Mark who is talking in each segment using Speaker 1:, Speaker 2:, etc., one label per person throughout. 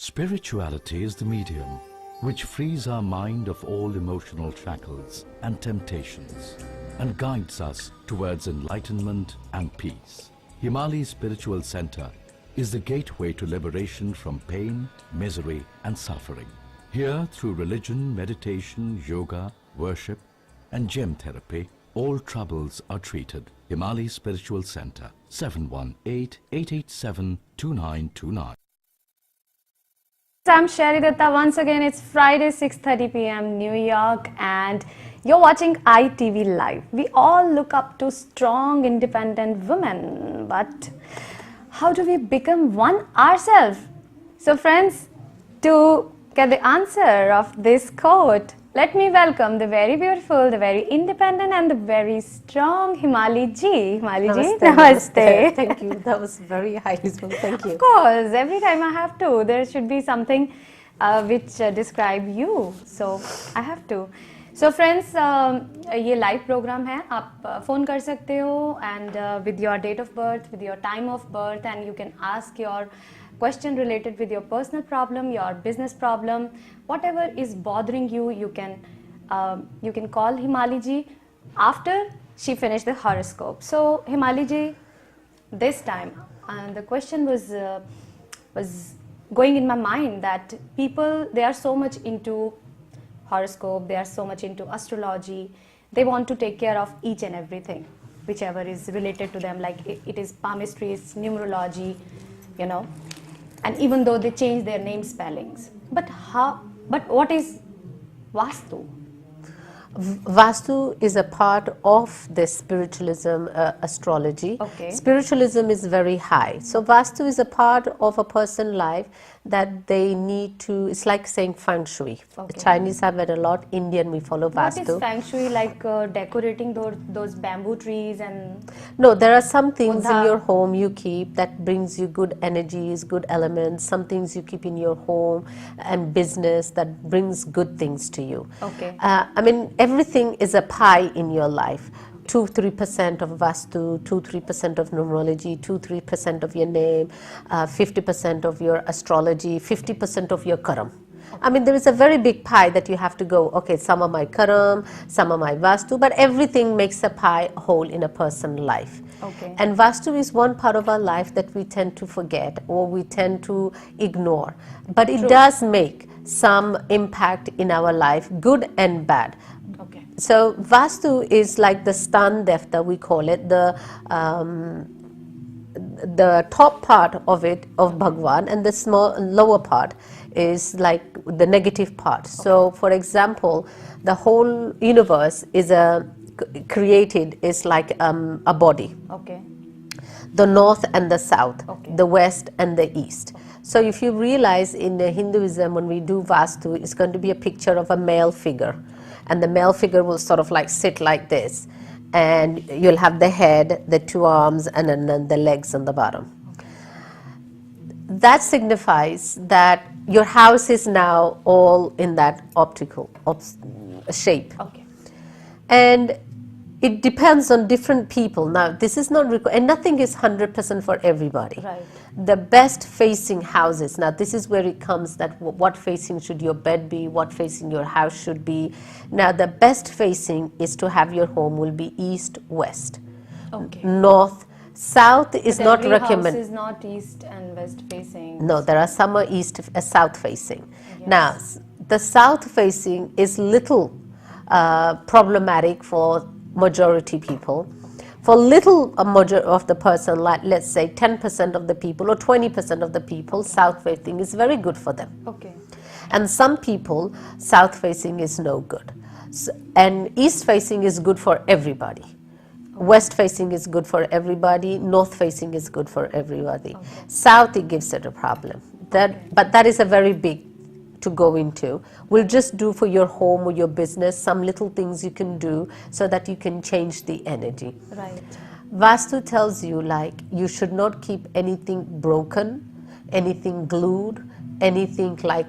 Speaker 1: Spirituality is the medium which frees our mind of all emotional shackles and temptations and guides us towards enlightenment and peace. Himali Spiritual Center is the gateway to liberation from pain, misery and suffering. Here, through religion, meditation, yoga, worship and gem therapy, all troubles are treated. Himali Spiritual Center, 718-887-2929.
Speaker 2: I'm Sherry Datta. Once again, it's Friday, 6:30 p.m. New York, and you're watching ITV Live. We all look up to strong, independent women, but how do we become one ourselves? So friends, to get the answer of this quote, let me welcome the very beautiful, the very independent and the very strong Himali ji. Himali ji, namaste.
Speaker 3: Thank you. That was very highly spoken. Thank you.
Speaker 2: Of course, every time I have to, there should be something which describe you. So I have to. So friends, ये live program है. आप phone कर सकते हो and with your date of birth, with your time of birth, and you can ask your question related with your personal problem, your business problem, whatever is bothering you. You can call Himali ji after she finished the horoscope. So Himali ji, this time, and the question was going in my mind that people, they are so much into horoscope, they are so much into astrology, they want to take care of each and everything whichever is related to them, like it is palmistry, it's numerology, you know, and even though they change their name spellings, but what is Vastu?
Speaker 3: Vastu is a part of the spiritualism, astrology.
Speaker 2: Okay.
Speaker 3: Spiritualism is very high. So Vastu is a part of a person's life that they need to, it's like saying feng shui.
Speaker 2: Okay.
Speaker 3: The Chinese have it a lot, Indian we follow Vastu.
Speaker 2: What is feng shui, like decorating those bamboo trees and...
Speaker 3: No, there are some things
Speaker 2: Buddha.
Speaker 3: in your home you keep that brings you good energies, good elements, some things you keep in your home and business that brings good things to you.
Speaker 2: Okay.
Speaker 3: I mean, everything is a pie in your life. 2-3% of Vastu, 2-3% of numerology, 2-3% of your name, 50% of your astrology, 50% of your karam. I mean, there is a very big pie that you have to go, okay, some are my karam, some are my Vastu, but everything makes a pie whole in a person's life.
Speaker 2: Okay.
Speaker 3: And Vastu is one part of our life that we tend to forget or we tend to ignore. But it does make some impact in our life, good and bad.
Speaker 2: Okay.
Speaker 3: So Vastu is like the Stan Devta, we call it, the top part of it, of Bhagwan, and the lower part is like the negative part. Okay. So for example, the whole universe is created is like a body.
Speaker 2: Okay.
Speaker 3: The north and the south,
Speaker 2: okay.
Speaker 3: The west and the east. So if you realize in the Hinduism, when we do Vastu, it's going to be a picture of a male figure. And the male figure will sort of like sit like this. And you'll have the head, the two arms, and then the legs on the bottom. That signifies that your house is now all in that optical shape.
Speaker 2: Okay.
Speaker 3: And it depends on different people. Now, this is not and nothing is 100% for everybody.
Speaker 2: Right.
Speaker 3: The best facing houses, now this is where it comes that what facing should your bed be, what facing your house should be. Now, the best facing is to have your home will be east, west,
Speaker 2: okay.
Speaker 3: North, south is
Speaker 2: but
Speaker 3: not
Speaker 2: every
Speaker 3: recommended.
Speaker 2: House is not east and west facing.
Speaker 3: No, there are some are east, south facing.
Speaker 2: Yes.
Speaker 3: Now, the south facing is little problematic for majority people. For little of the person, like let's say 10% of the people or 20% of the people, south facing is very good for them.
Speaker 2: Okay.
Speaker 3: And some people, south facing is no good. So, and east facing is good for everybody. Okay. West facing is good for everybody. North facing is good for everybody. Okay. South, it gives it a problem. But that is a very big to go into. We'll just do for your home or your business some little things you can do so that you can change the energy.
Speaker 2: Right.
Speaker 3: Vastu tells you like you should not keep anything broken, anything glued, anything like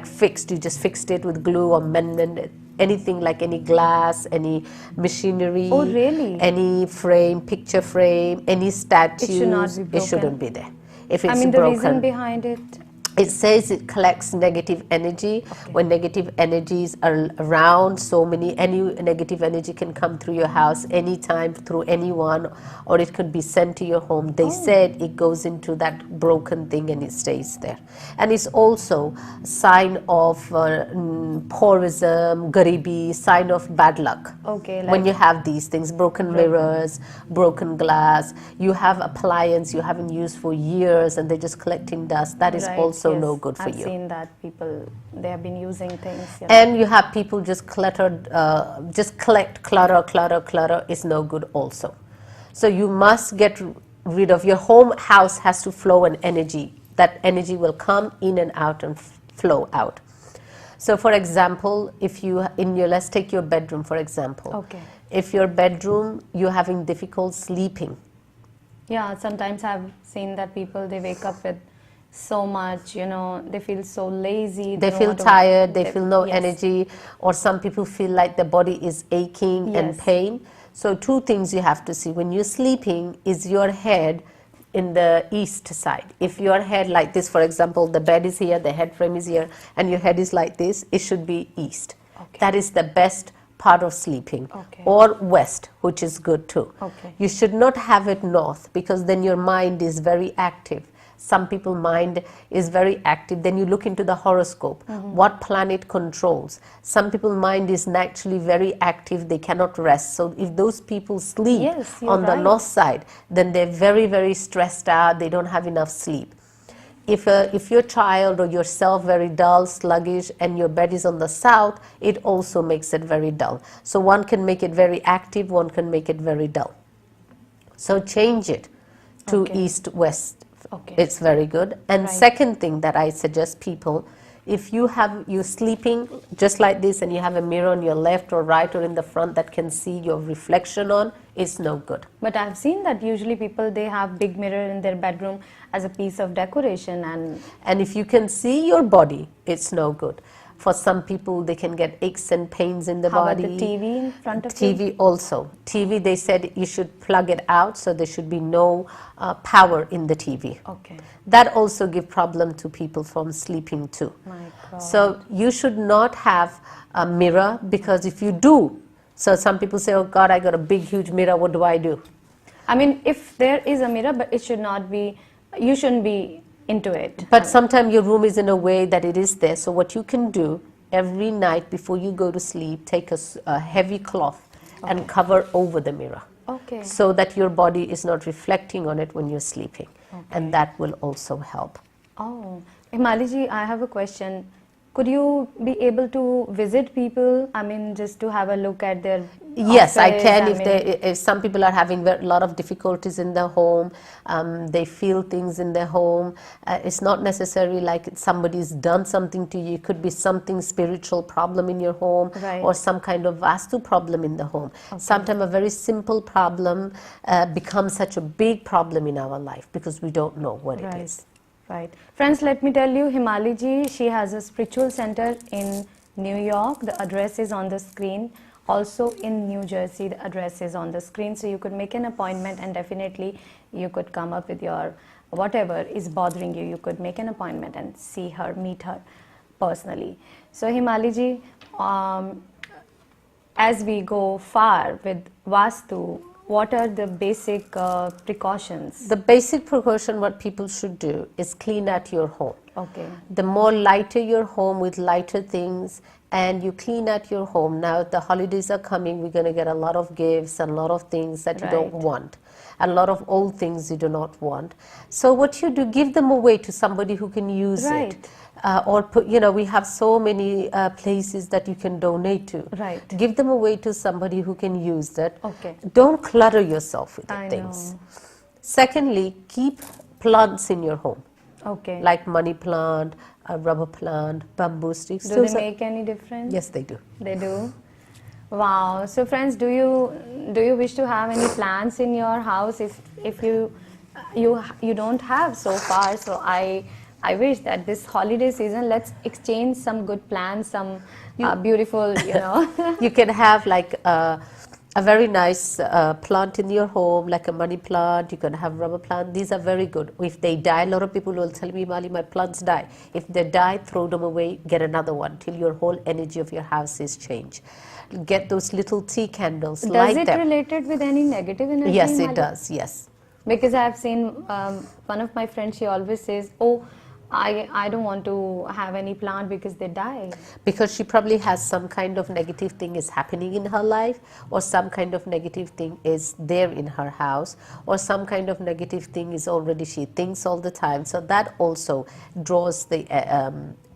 Speaker 3: fixed. You just fixed it with glue or mend anything like any glass, any machinery.
Speaker 2: Oh, really?
Speaker 3: Any frame, picture frame, any statue.
Speaker 2: It should not be broken.
Speaker 3: It shouldn't be there. if
Speaker 2: I
Speaker 3: it's
Speaker 2: mean, the reason
Speaker 3: broken.
Speaker 2: behind it.
Speaker 3: It says it collects negative energy.
Speaker 2: Okay.
Speaker 3: When negative energies are around, any negative energy can come through your house anytime through anyone, or it could be sent to your home. They said it goes into that broken thing and it stays there. And it's also a sign of tourism, garibi, sign of bad luck.
Speaker 2: Okay,
Speaker 3: When
Speaker 2: like
Speaker 3: you have these things, broken mirrors, broken glass, you have appliance you haven't used for years and they're just collecting dust, that is
Speaker 2: right,
Speaker 3: also
Speaker 2: yes,
Speaker 3: no good for
Speaker 2: I've
Speaker 3: you.
Speaker 2: seen that people, they have been using things.
Speaker 3: And you have people just cluttered, just collect clutter is no good also. So you must get rid of your house has to flow an energy. That energy will come in and out and flow out. So for example, if you let's take your bedroom for example.
Speaker 2: Okay.
Speaker 3: If your bedroom you're having difficult sleeping.
Speaker 2: Yeah, sometimes I've seen that people, they wake up with so much, they feel so lazy.
Speaker 3: They
Speaker 2: don't
Speaker 3: feel
Speaker 2: want to-
Speaker 3: tired, they feel no
Speaker 2: yes.
Speaker 3: energy, or some people feel like the body is aching and
Speaker 2: Yes.
Speaker 3: pain. So two things you have to see. When you're sleeping, is your head in the east side. If your head like this, for example, the bed is here, the head frame is here, and your head is like this, it should be east.
Speaker 2: Okay.
Speaker 3: That is the best part of sleeping.
Speaker 2: Okay.
Speaker 3: Or west, which is good too.
Speaker 2: Okay.
Speaker 3: You should not have it north, because then your mind is very active. Some people's mind is very active. Then you look into the horoscope, what planet controls. Some people's mind is naturally very active, they cannot rest. So if those people sleep
Speaker 2: Yes, you're
Speaker 3: on the
Speaker 2: right.
Speaker 3: north side, then they're very, very stressed out, they don't have enough sleep. If your child or yourself very dull, sluggish, and your bed is on the south, it also makes it very dull. So one can make it very active, one can make it very dull. So change it to
Speaker 2: Okay.
Speaker 3: east-west.
Speaker 2: Okay.
Speaker 3: It's very good. And
Speaker 2: Right.
Speaker 3: second thing that I suggest people, if you're sleeping just like this and you have a mirror on your left or right or in the front that can see your reflection on, it's no good.
Speaker 2: But I've seen that usually people, they have big mirror in their bedroom as a piece of decoration,
Speaker 3: And if you can see your body, it's no good. For some people, they can get aches and pains in the
Speaker 2: how
Speaker 3: body.
Speaker 2: about the TV in front of you?
Speaker 3: TV also. TV, they said you should plug it out, so there should be no power in the TV.
Speaker 2: Okay.
Speaker 3: That also give problem to people from sleeping too.
Speaker 2: My God.
Speaker 3: So you should not have a mirror, because if you do, so some people say, oh God, I got a big huge mirror, what do I do?
Speaker 2: I mean, if there is a mirror, but it should not be, you shouldn't be into it.
Speaker 3: But sometimes your room is in a way that it is there. So what you can do, every night before you go to sleep, take a heavy cloth and cover over the mirror.
Speaker 2: Okay.
Speaker 3: So that your body is not reflecting on it when you're sleeping. And that will also help.
Speaker 2: Oh, Himali ji, I have a question. Could you be able to visit people? I mean, just to have a look at their
Speaker 3: Yes, I
Speaker 2: office,
Speaker 3: can.
Speaker 2: mean-
Speaker 3: If some people are having a lot of difficulties in their home, they feel things in their home. It's not necessarily like somebody's done something to you. It could be something spiritual problem in your home,
Speaker 2: Right.
Speaker 3: or some kind of vastu problem in the home. Sometimes a very simple problem becomes such a big problem in our life because we don't know what it is.
Speaker 2: Right. Friends, let me tell you, Himali ji, she has a spiritual center in New York. The address is on the screen. Also in New Jersey, the address is on the screen. So you could make an appointment and definitely you could come up with your, whatever is bothering you, you could make an appointment and see her, meet her personally. So Himali ji, as we go far with Vastu, what are the basic precautions?
Speaker 3: The basic precaution what people should do is clean out your home.
Speaker 2: Okay.
Speaker 3: The more lighter your home with lighter things, and you clean out your home. Now the holidays are coming, we're going to get a lot of gifts and a lot of things that you don't
Speaker 2: Right.
Speaker 3: want. A lot of old things you do not want. So what you do, give them away to somebody who can use
Speaker 2: Right.
Speaker 3: it. Or put, we have so many places that you can donate to.
Speaker 2: Right.
Speaker 3: Give them away to somebody who can use that.
Speaker 2: Okay.
Speaker 3: Don't clutter yourself with the
Speaker 2: I
Speaker 3: things.
Speaker 2: know.
Speaker 3: Secondly, keep plants in your home,
Speaker 2: Okay.
Speaker 3: like money plant, a rubber plant, bamboo sticks.
Speaker 2: Do
Speaker 3: Those
Speaker 2: they
Speaker 3: are-
Speaker 2: make any difference?
Speaker 3: Yes, they do.
Speaker 2: They do. Wow. So friends, do you wish to have any plants in your house? If you don't have so far, so I wish that this holiday season, let's exchange some good plants, some beautiful,
Speaker 3: You can have like A very nice plant in your home, like a money plant. You can have rubber plant. These are very good. If they die, a lot of people will tell me, Himali, my plants die. If they die, throw them away, get another one till your whole energy of your house is changed. Get those little tea candles, light them.
Speaker 2: Does it related with any negative energy?
Speaker 3: Yes, it
Speaker 2: Himali?
Speaker 3: does, yes.
Speaker 2: Because I have seen one of my friends, she always says, oh, I don't want to have any plant because they die.
Speaker 3: Because she probably has some kind of negative thing is happening in her life, or some kind of negative thing is there in her house, or some kind of negative thing is already she thinks all the time. So that also draws the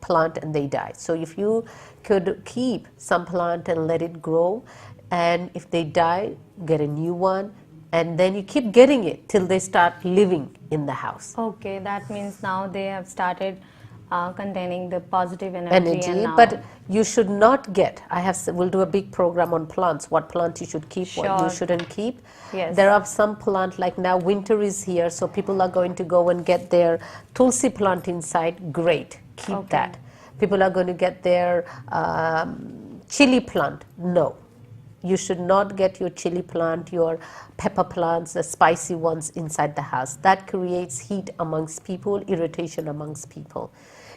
Speaker 3: plant and they die. So if you could keep some plant and let it grow, and if they die, get a new one, and then you keep getting it till they start living in the house.
Speaker 2: Okay, that means now they have started containing the positive energy. And now
Speaker 3: But you should not get, we'll do a big program on plants, what plant you should keep, what you
Speaker 2: Sure.
Speaker 3: shouldn't keep.
Speaker 2: Yes.
Speaker 3: There are some plant, like now winter is here, so people are going to go and get their tulsi plant inside, great, keep
Speaker 2: Okay.
Speaker 3: that. People are going to get their chili plant, no. You should not get your chili plant, your pepper plants, the spicy ones inside the house. That creates heat amongst people, irritation amongst people.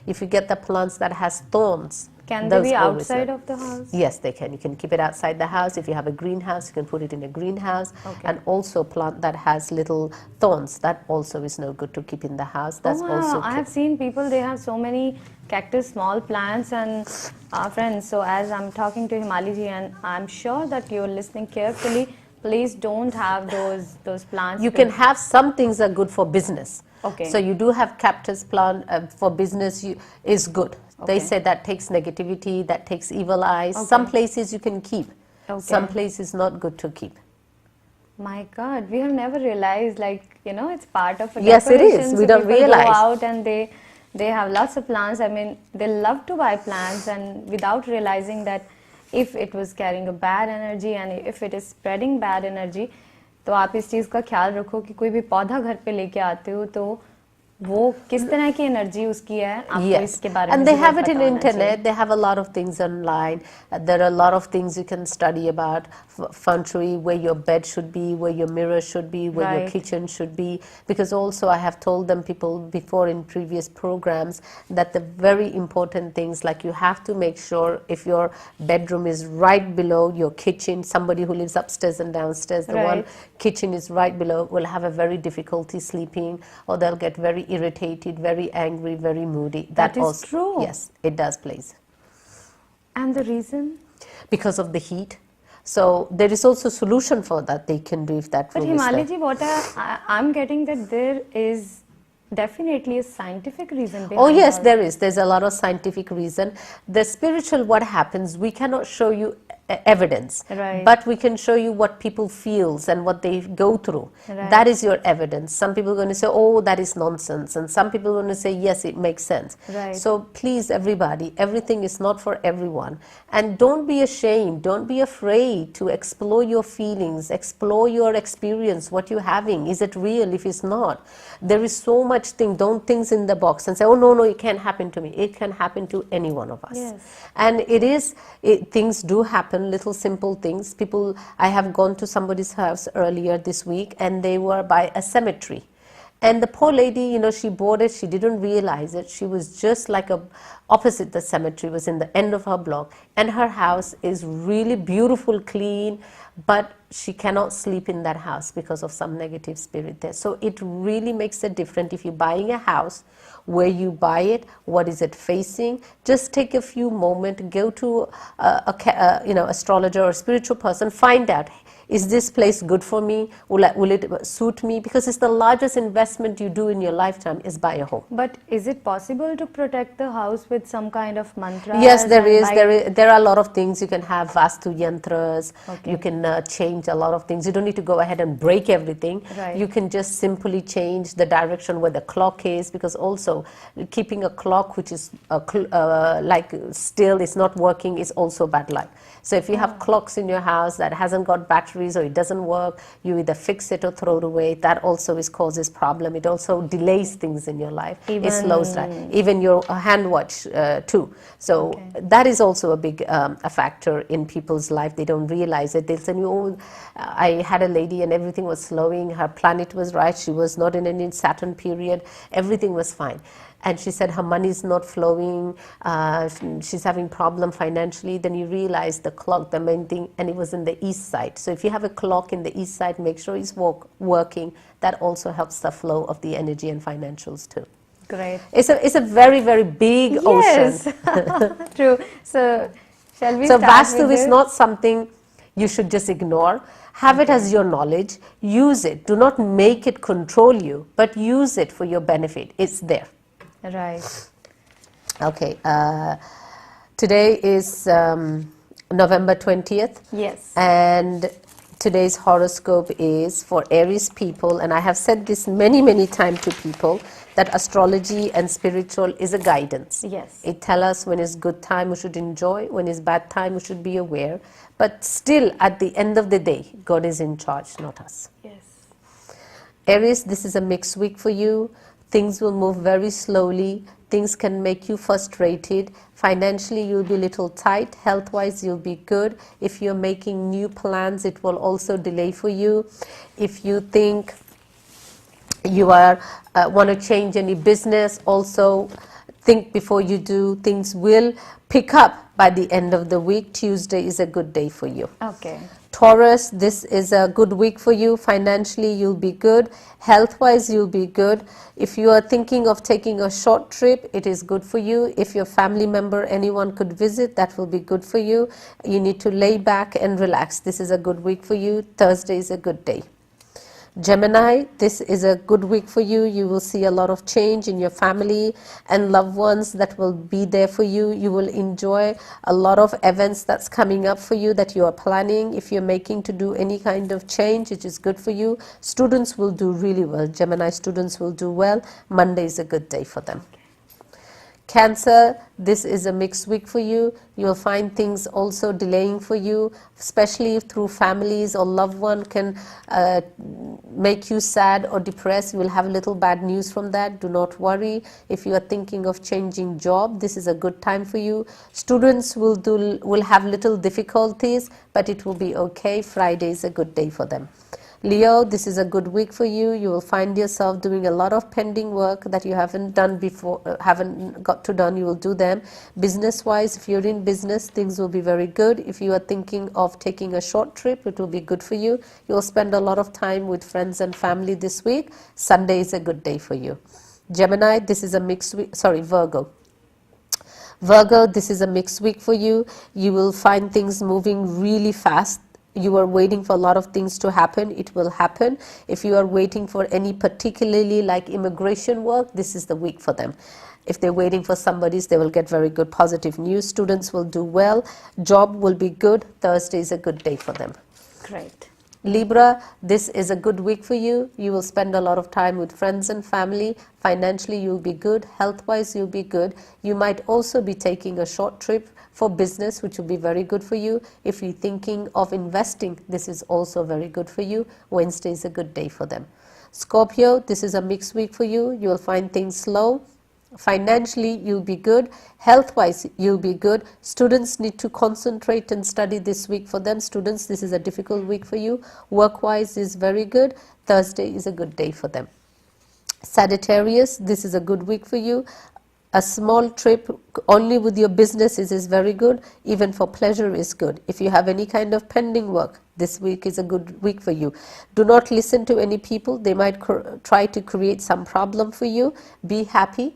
Speaker 3: If you get the plants that has thorns,
Speaker 2: can they
Speaker 3: those
Speaker 2: be
Speaker 3: always
Speaker 2: outside
Speaker 3: work.
Speaker 2: of the house?
Speaker 3: Yes, they can. You can keep it outside the house. If you have a greenhouse, you can put it in a greenhouse.
Speaker 2: Okay.
Speaker 3: And also plant that has little thorns, that also is no good to keep in the house. That's
Speaker 2: Oh, wow.
Speaker 3: also
Speaker 2: I have seen people, they have so many cactus, small plants, and friends, so as I'm talking to Himali ji, and I'm sure that you're listening carefully, please don't have those plants.
Speaker 3: You can have some things are good for business.
Speaker 2: Okay.
Speaker 3: So you do have cactus plant for business is good. They
Speaker 2: Okay.
Speaker 3: say that takes negativity, that takes evil eyes.
Speaker 2: Okay.
Speaker 3: Some places you can keep.
Speaker 2: Okay.
Speaker 3: Some places not good to keep.
Speaker 2: My God, we have never realized, like, you know, it's part of a
Speaker 3: Yes, it is.
Speaker 2: decoration,
Speaker 3: We
Speaker 2: so
Speaker 3: don't
Speaker 2: people
Speaker 3: realize.
Speaker 2: go out and they have lots of plants. I mean, they love to buy plants, and without realizing that if it was carrying a bad energy and if it is spreading bad energy, तो आप इस चीज़ का ख्याल रखो कि कोई भी पौधा घर पे लेके आते हो तो वो किस तरह की एनर्जी उसकी है आपको
Speaker 3: Yes,
Speaker 2: इसके बारे में
Speaker 3: and they
Speaker 2: जरूर
Speaker 3: have it
Speaker 2: पता
Speaker 3: in
Speaker 2: होना चाहिए।
Speaker 3: internet. They have a lot of things online. There are a lot of things you can study about feng shui, where your bed should be, where your mirror should be, where your
Speaker 2: Right.
Speaker 3: kitchen should be. Because also I have told them people before in previous programs that the very important things, like you have to make sure if your bedroom is right below your kitchen, somebody who lives upstairs and downstairs, the one
Speaker 2: Right.
Speaker 3: kitchen is right below, will have a very difficulty sleeping, or they'll get very irritated, very angry, very moody.
Speaker 2: That is
Speaker 3: also,
Speaker 2: true.
Speaker 3: Yes, it does, please.
Speaker 2: And the reason?
Speaker 3: Because of the heat. So there is also solution for that they can do if that
Speaker 2: But
Speaker 3: room is
Speaker 2: Himali
Speaker 3: there.
Speaker 2: ji, what I'm getting that there is definitely a scientific reason behind
Speaker 3: Oh yes,
Speaker 2: all
Speaker 3: there is. There's a lot of scientific reason. The spiritual, what happens, we cannot show you evidence,
Speaker 2: Right.
Speaker 3: but we can show you what people feels and what they go through.
Speaker 2: Right.
Speaker 3: That is your evidence. Some people are going to say, oh, that is nonsense, and some people are going to say, yes, it makes sense.
Speaker 2: Right.
Speaker 3: So please, everybody, everything is not for everyone, and don't be ashamed, don't be afraid to explore your feelings, explore your experience, what you're having. Is it real? If it's not, there is so much thing. Don't things in the box and say, oh no, it can't happen to me. It can happen to any one of us.
Speaker 2: Yes.
Speaker 3: And things do happen, little simple things. People, I have gone to somebody's house earlier this week, and they were by a cemetery. And the poor lady, you know, she bought it, she didn't realize it. She was just like opposite the cemetery, was in the end of her block. And her house is really beautiful, clean, but she cannot sleep in that house because of some negative spirit there. So it really makes a difference if you're buying a house, where you buy it, what is it facing. Just take a few moments, go to astrologer or spiritual person, find out, is this place good for me? Will it suit me? Because it's the largest investment you do in your lifetime is buy a home.
Speaker 2: But is it possible to protect the house with some kind of mantra?
Speaker 3: Yes, there is. There are a lot of things. You can have Vastu yantras.
Speaker 2: Okay.
Speaker 3: You can change a lot of things. You don't need to go ahead and break everything.
Speaker 2: Right.
Speaker 3: You can just simply change the direction where the clock is, because also keeping a clock which is like still is not working is also bad luck. So if you have clocks in your house that hasn't got battery batteries or it doesn't work, you either fix it or throw it away. That also causes problem. It also delays things in your life. It slows down. Even your hand watch too. So that is also a big a factor in people's life. They don't realize it. They'll say, oh, I had a lady and everything was flowing. Her planet was right. She was not in any Saturn period. Everything was fine. And she said her money is not flowing, she's having problem financially. Then you realize the clock, the main thing, and it was in the east side. So if you have a clock in the east side, make sure it's working. That also helps the flow of the energy and financials too.
Speaker 2: Great.
Speaker 3: It's a very, very big ocean.
Speaker 2: True. So shall we
Speaker 3: So
Speaker 2: start
Speaker 3: Vastu
Speaker 2: with
Speaker 3: is
Speaker 2: it?
Speaker 3: not something you should just ignore. Have it as your knowledge. Use it. Do not make it control you, but use it for your benefit. It's there.
Speaker 2: Right.
Speaker 3: Okay. Today is November 20th.
Speaker 2: Yes.
Speaker 3: And today's horoscope is for Aries people. And I have said this many, many times to people that astrology and spiritual is a guidance.
Speaker 2: Yes.
Speaker 3: It tells us when it's good time we should enjoy, when it's bad time we should be aware. But still, at the end of the day, God is in charge, not us.
Speaker 2: Yes.
Speaker 3: Aries, this is a mixed week for you. Things will move very slowly. Things can make you frustrated. Financially, you'll be a little tight. Health-wise, you'll be good. If you're making new plans, it will also delay for you. If you think you are want to change any business, also think before you do. Things will pick up by the end of the week. Tuesday is a good day for you.
Speaker 2: Okay.
Speaker 3: Taurus, this is a good week for you. Financially, you'll be good. Health-wise, you'll be good. If you are thinking of taking a short trip, it is good for you. If your family member, anyone could visit, that will be good for you. You need to lay back and relax. This is a good week for you. Thursday is a good day. Gemini, this is a good week for you. You will see a lot of change in your family and loved ones that will be there for you. You will enjoy a lot of events that's coming up for you that you are planning. If you're making to do any kind of change, it is good for you. Students will do really well. Gemini students will do well. Monday is a good day for them. Cancer, this is a mixed week for you. You'll find things also delaying for you, especially through families or loved one can make you sad or depressed. You will have a little bad news from that. Do not worry. If you are thinking of changing job, this is a good time for you. Students will have little difficulties, but it will be okay. Friday is a good day for them. Leo, this is a good week for you. You will find yourself doing a lot of pending work that you haven't done before, haven't got to done. You will do them. Business-wise, if you're in business, things will be very good. If you are thinking of taking a short trip, it will be good for you. You will spend a lot of time with friends and family this week. Sunday is a good day for you. Gemini, this is a mixed week. Sorry, Virgo. Virgo, this is a mixed week for you. You will find things moving really fast. You are waiting for a lot of things to happen, it will happen. If you are waiting for any particularly like immigration work, this is the week for them. If they're waiting for somebody's, they will get very good positive news. Students will do well. Job will be good. Thursday is a good day for them.
Speaker 2: Great.
Speaker 3: Libra, this is a good week for you. You will spend a lot of time with friends and family. Financially, you'll be good. Health-wise, you'll be good. You might also be taking a short trip for business, which will be very good for you. If you're thinking of investing, this is also very good for you. Wednesday is a good day for them. Scorpio, this is a mixed week for you. You will find things slow. Financially, you'll be good. Health-wise, you'll be good. Students need to concentrate and study this week for them. Students, this is a difficult week for you. Work-wise is very good. Thursday is a good day for them. Sagittarius, this is a good week for you. A small trip only with your business is very good. Even for pleasure is good. If you have any kind of pending work, this week is a good week for you. Do not listen to any people. They might try to create some problem for you. Be happy.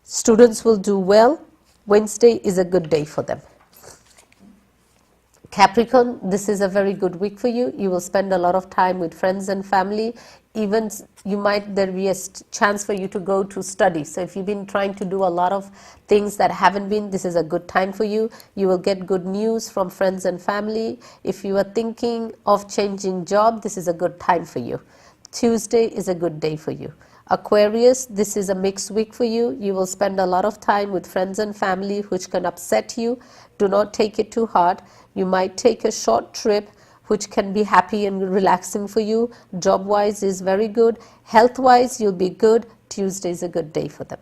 Speaker 3: Students will do well. Wednesday is a good day for them. Capricorn, this is a very good week for you. You will spend a lot of time with friends and family. Even there be a chance for you to go to study. So if you've been trying to do a lot of things that haven't been, this is a good time for you. You will get good news from friends and family. If you are thinking of changing job, this is a good time for you. Tuesday is a good day for you. Aquarius, this is a mixed week for you. You will spend a lot of time with friends and family, which can upset you. Do not take it too hard. You might take a short trip which can be happy and relaxing for you. Job wise is very good. Health wise you'll be good. Tuesday is a good day for them.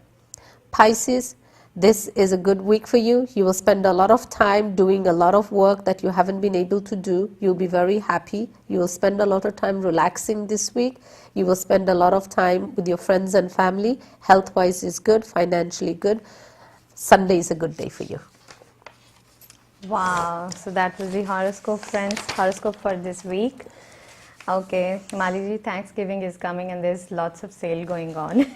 Speaker 3: Pisces, this is a good week for you. You will spend a lot of time doing a lot of work that you haven't been able to do. You'll be very happy. You will spend a lot of time relaxing this week. You will spend a lot of time with your friends and family. Health wise is good, financially good. Sunday is a good day for you.
Speaker 2: Wow, so that was the horoscope, friends. Horoscope for this week. Okay, Himali ji, Thanksgiving is coming and there's lots of sale going on.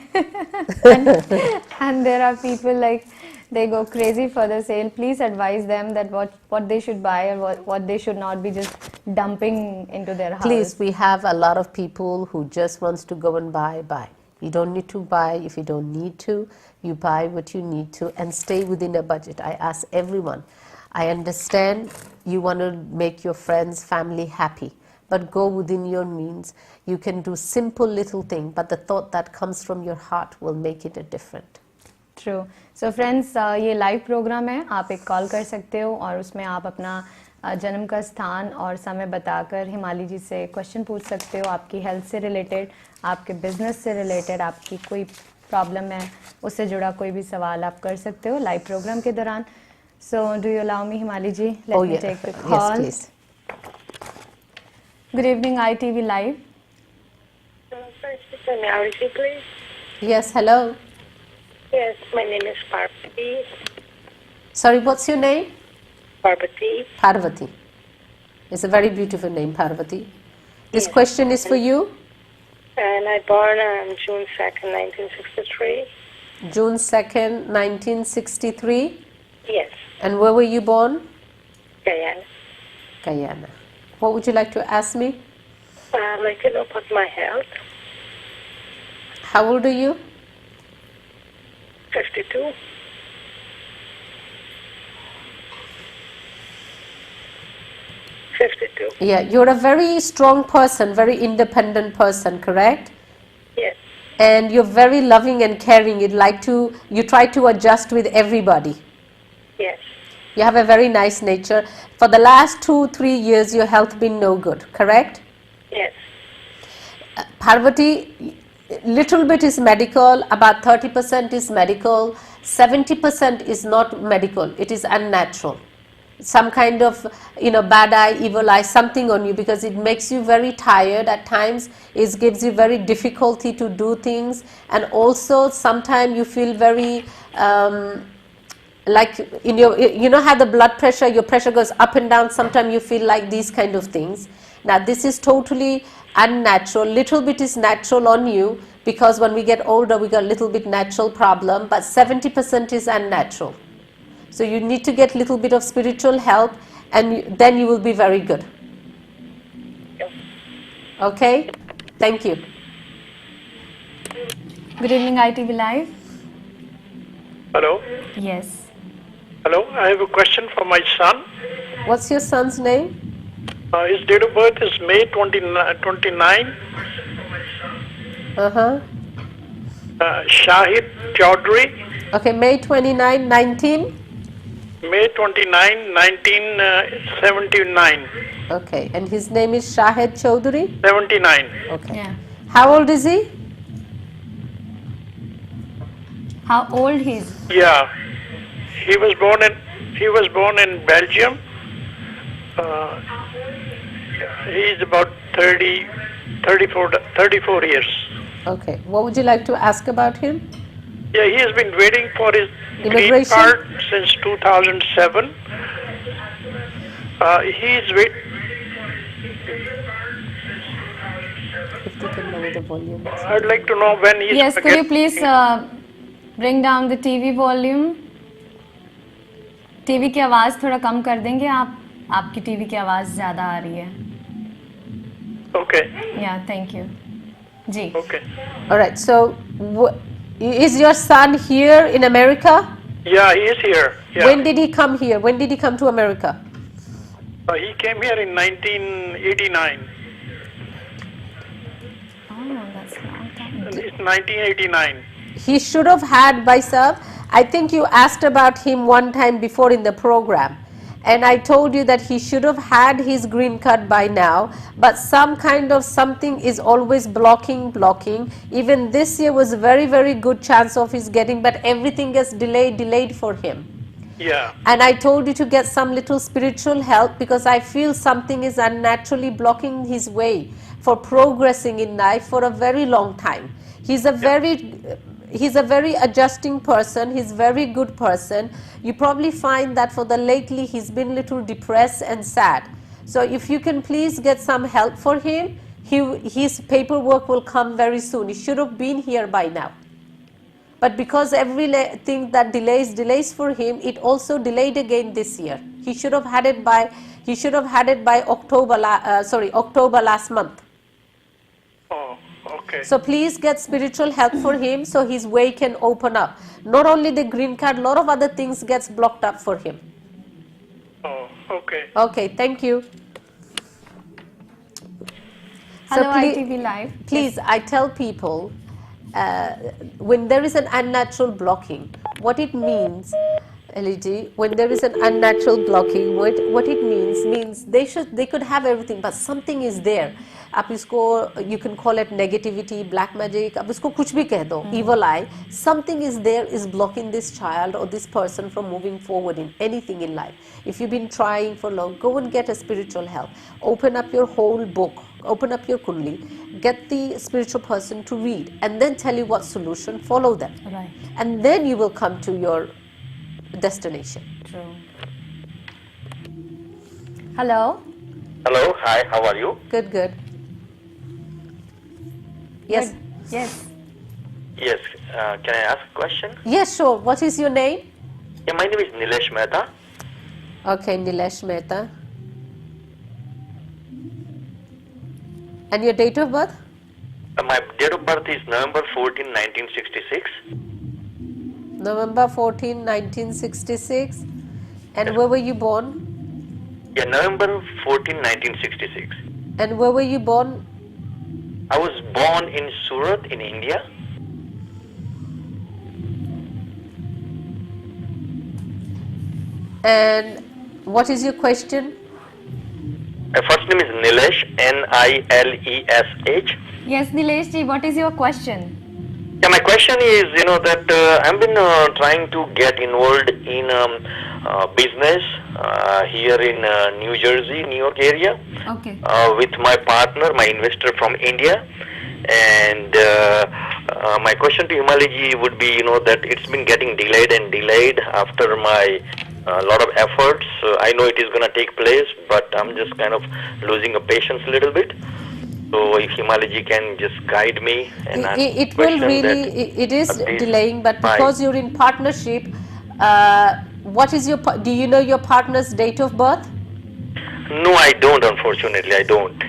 Speaker 2: and there are people like, they go crazy for the sale. Please advise them that what they should buy or what they should not be just dumping into their house.
Speaker 3: Please, we have a lot of people who just wants to go and buy. You don't need to buy if you don't need to. You buy what you need to and stay within a budget. I ask everyone, I understand you want to make your friends, family happy, but go within your means. You can do simple little thing, but the thought that comes from your heart will make it a different.
Speaker 2: True. So friends, ये live programme है, आप एक call कर सकते हो और उसमें आप अपना जन्म का स्थान और समय बताकर हिमाली जी से क्वेश्चन पूछ सकते हो, आपकी हेल्थ से रिलेटेड, आपके बिजनेस से रिलेटेड, आपकी कोई प्रॉब्लम है उससे जुड़ा कोई भी सवाल आप कर सकते हो लाइव प्रोग्राम के दौरान. So do you allow me, Himali ji? Let me take the call.
Speaker 3: Yes, please.
Speaker 2: Good evening, ITV Live.
Speaker 4: Please.
Speaker 3: Yes, hello.
Speaker 4: Yes, my name is Parvati.
Speaker 3: Sorry, what's your name?
Speaker 4: Parvati.
Speaker 3: Parvati. It's a very beautiful name, Parvati. This
Speaker 4: Yes.
Speaker 3: question is for you.
Speaker 4: And I born on June 2nd, 1963.
Speaker 3: June 2nd, 1963.
Speaker 4: Yes,
Speaker 3: And where were you born?
Speaker 4: Guyana.
Speaker 3: Guyana. What would you like to ask me?
Speaker 4: I'd like to know about my health.
Speaker 3: How old are you?
Speaker 4: 52.
Speaker 3: Yeah, you're a very strong person, very independent person, correct?
Speaker 4: Yes,
Speaker 3: And you're very loving and caring. You try to adjust with everybody.
Speaker 4: yes,
Speaker 3: You have a very nice nature. For the last 2-3 years, your health been no good, correct?
Speaker 4: yes,
Speaker 3: Parvati, little bit is medical, about 30% is medical, 70% is not medical, it is unnatural. Some kind of, bad eye, evil eye, something on you, because it makes you very tired at times. It gives you very difficulty to do things, and also sometimes you feel very like in your, how the blood pressure, your pressure goes up and down. Sometimes you feel like these kind of things. Now this is totally unnatural. Little bit is natural on you, because when we get older we got a little bit natural problem, but 70% is unnatural. So you need to get little bit of spiritual help, and then you will be very good. Okay? Thank you.
Speaker 2: Good evening, ITV Live.
Speaker 5: Hello.
Speaker 2: Yes.
Speaker 5: Hello. I have a question for my son.
Speaker 3: What's your son's name?
Speaker 5: His date of birth is May 29. Shahid Chaudhary.
Speaker 3: Okay, May 29, 19.
Speaker 5: May 29, 1979.
Speaker 3: Okay, and his name is Shahid Chaudhary?
Speaker 5: 79.
Speaker 3: Okay.
Speaker 2: Yeah.
Speaker 3: How old is he?
Speaker 2: How old he is?
Speaker 5: Yeah. He was born in Belgium. He is about 34 years.
Speaker 3: Okay. What would you like to ask about him?
Speaker 5: Yeah, he has been waiting for his green
Speaker 3: Immigration?
Speaker 5: card since 2007. He's wait.
Speaker 3: If you can lower the volume.
Speaker 5: I'd like to know when he's.
Speaker 2: Yes,
Speaker 5: gonna
Speaker 2: could you
Speaker 5: get-
Speaker 2: please bring down the TV volume? TV की आवाज़ थोड़ा कम कर देंगे आप? आपकी TV की आवाज़ ज़्यादा आ रही है.
Speaker 5: Okay.
Speaker 2: Yeah, thank you. Ji.
Speaker 5: Okay.
Speaker 3: All right. So, is your son here in America?
Speaker 5: Yeah, he is here. Yeah.
Speaker 3: When did he come here? When did he come to America?
Speaker 5: He came here in 1989.
Speaker 2: Oh, that's a long time.
Speaker 5: It's 1989.
Speaker 3: He should have had by some. I think you asked about him one time before in the program, And I told you that he should have had his green card by now, but some kind of something is always blocking. Even this year was a very good chance of his getting, but everything gets delayed for him.
Speaker 5: Yeah.
Speaker 3: And I told you to get some little spiritual help, because I feel something is unnaturally blocking his way for progressing in life for a very long time. He's a very adjusting person. He's very good person. You probably find that for the lately he's been little depressed and sad. So if you can please get some help for him, his paperwork will come very soon. He should have been here by now. But because everything that delays for him, it also delayed again this year. He should have had it by October last month.
Speaker 5: Oh, okay.
Speaker 3: So please get spiritual help for him so his way can open up. Not only the green card, lot of other things gets blocked up for him.
Speaker 5: Oh, okay.
Speaker 3: Okay, thank you.
Speaker 2: Hello, ITV Live.
Speaker 3: Please, I tell people, when there is an unnatural blocking, what it means, LED, when there is an unnatural blocking, what it means they could have everything, but something is there. आप इसको, you can call it negativity, black magic, आप इसको कुछ भी कह दो, evil eye, something is there is blocking this child or this person from moving forward in anything in life. If you've been trying for long, go and get a spiritual help. Open up your whole book, open up your kundli, get the spiritual person to read and then tell you what solution, follow them.
Speaker 2: Right.
Speaker 3: And then you will come to your destination.
Speaker 2: True. Hello.
Speaker 6: Hello, hi, how are you?
Speaker 3: Good. Yes.
Speaker 2: Good. Yes.
Speaker 6: Yes, can I ask a question?
Speaker 3: Yes, sure. What is your name?
Speaker 6: Yeah, my name is Nilesh Mehta.
Speaker 3: Okay, Nilesh Mehta. And your date of birth?
Speaker 6: My date of birth is November 14, 1966.
Speaker 3: November 14, 1966. And where were you born?
Speaker 6: Yeah, November 14, 1966.
Speaker 3: And where were you born?
Speaker 6: I was born in Surat in India.
Speaker 3: And what is your question?
Speaker 6: My first name is Nilesh, Nilesh.
Speaker 2: Yes, Nilesh ji, what is your question?
Speaker 6: Yeah, my question is, that I've been trying to get involved in business here in New Jersey, New York area.
Speaker 2: Okay.
Speaker 6: With my partner, my investor from India. And my question to Himali ji would be, that it's been getting delayed after my lot of efforts. I know it is going to take place, but I'm just kind of losing a patience a little bit. So if Himali ji can just guide me. And
Speaker 3: it will really, it is delaying, but because you're in partnership, what is your, do you know your partner's date of birth?
Speaker 6: No, I don't, unfortunately, I don't.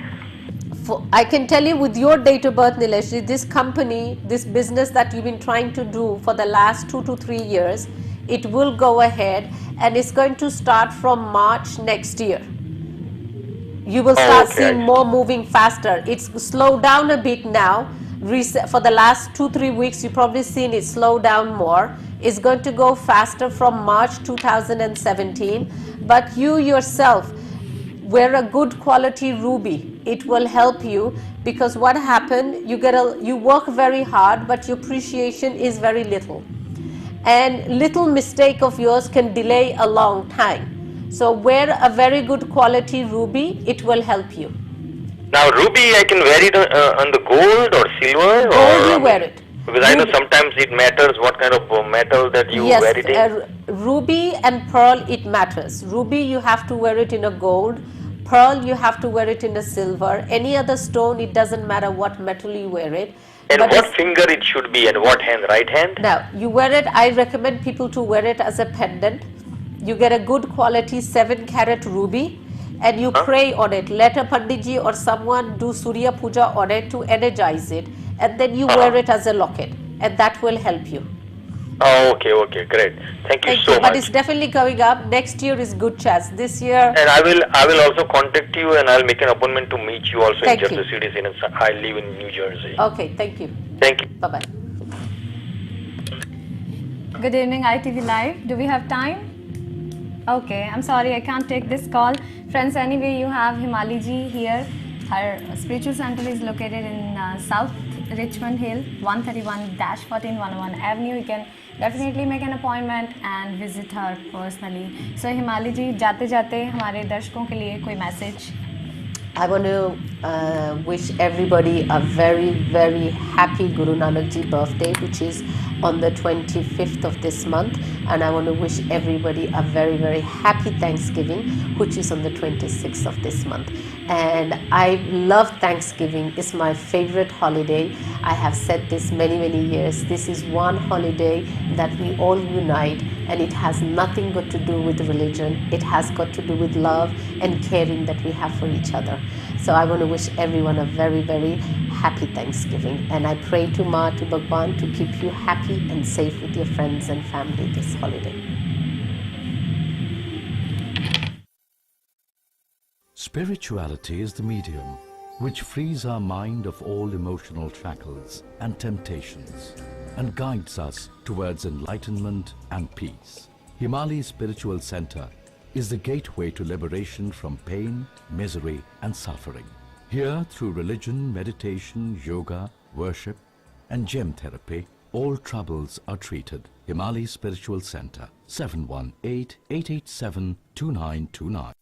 Speaker 3: I can tell you with your date of birth, Nilesh, this company, this business that you've been trying to do for the last 2 to 3 years, it will go ahead and it's going to start from March next year. You will start seeing more moving faster. It's slowed down a bit now. For the last 2-3 weeks, you've probably seen it slow down more. It's going to go faster from March 2017. But you yourself, wear a good quality ruby. It will help you, because what happened, you work very hard, but your appreciation is very little. And little mistake of yours can delay a long time. So wear a very good quality ruby, it will help you.
Speaker 6: Now ruby, I can wear it on the gold or silver?
Speaker 3: Gold, you wear it.
Speaker 6: Because I know sometimes it matters what kind of metal that you wear it in.
Speaker 3: Yes, ruby and pearl, it matters. Ruby, you have to wear it in a gold. Pearl, you have to wear it in a silver. Any other stone, it doesn't matter what metal you wear it.
Speaker 6: And what finger it should be and what hand, right hand?
Speaker 3: Now, you wear it, I recommend people to wear it as a pendant. You get a good quality 7-carat ruby and you pray on it. Let a Panditji or someone do Surya Puja on it to energize it. And then you wear it as a locket. And that will help you.
Speaker 6: Oh, okay, great. Thank you so much.
Speaker 3: But it's definitely coming up. Next year is good chance. This year.
Speaker 6: And I will also contact you and I'll make an appointment to meet you also in Jersey City. I live in New Jersey.
Speaker 3: Okay, thank you.
Speaker 6: Thank you.
Speaker 3: Bye-bye.
Speaker 2: Good evening, ITV Live. Do we have time? Okay, I'm sorry, I can't take this call. Friends, anyway, you have Himali ji here. Her spiritual center is located in South Richmond Hill, 131-14101 Avenue. You can definitely make an appointment and visit her personally. So, Himali ji, जाते जाते हमारे दर्शकों के लिए कोई message?
Speaker 3: I want to wish everybody a very, very happy Guru Nanak Ji birthday, which is on the 25th of this month. And I want to wish everybody a very, very happy Thanksgiving, which is on the 26th of this month. And I love Thanksgiving. It's my favorite holiday. I have said this many, many years. This is one holiday that we all unite, and it has nothing got to do with religion. It has got to do with love and caring that we have for each other. So I want to wish everyone a very, very happy Thanksgiving. And I pray to Ma, to Bhagwan, to keep you happy and safe with your friends and family this holiday.
Speaker 1: Spirituality is the medium which frees our mind of all emotional shackles and temptations and guides us towards enlightenment and peace. Himali Spiritual Center is the gateway to liberation from pain, misery and suffering. Here, through religion, meditation, yoga, worship and gem therapy, all troubles are treated. Himali Spiritual Center, 718-887-2929.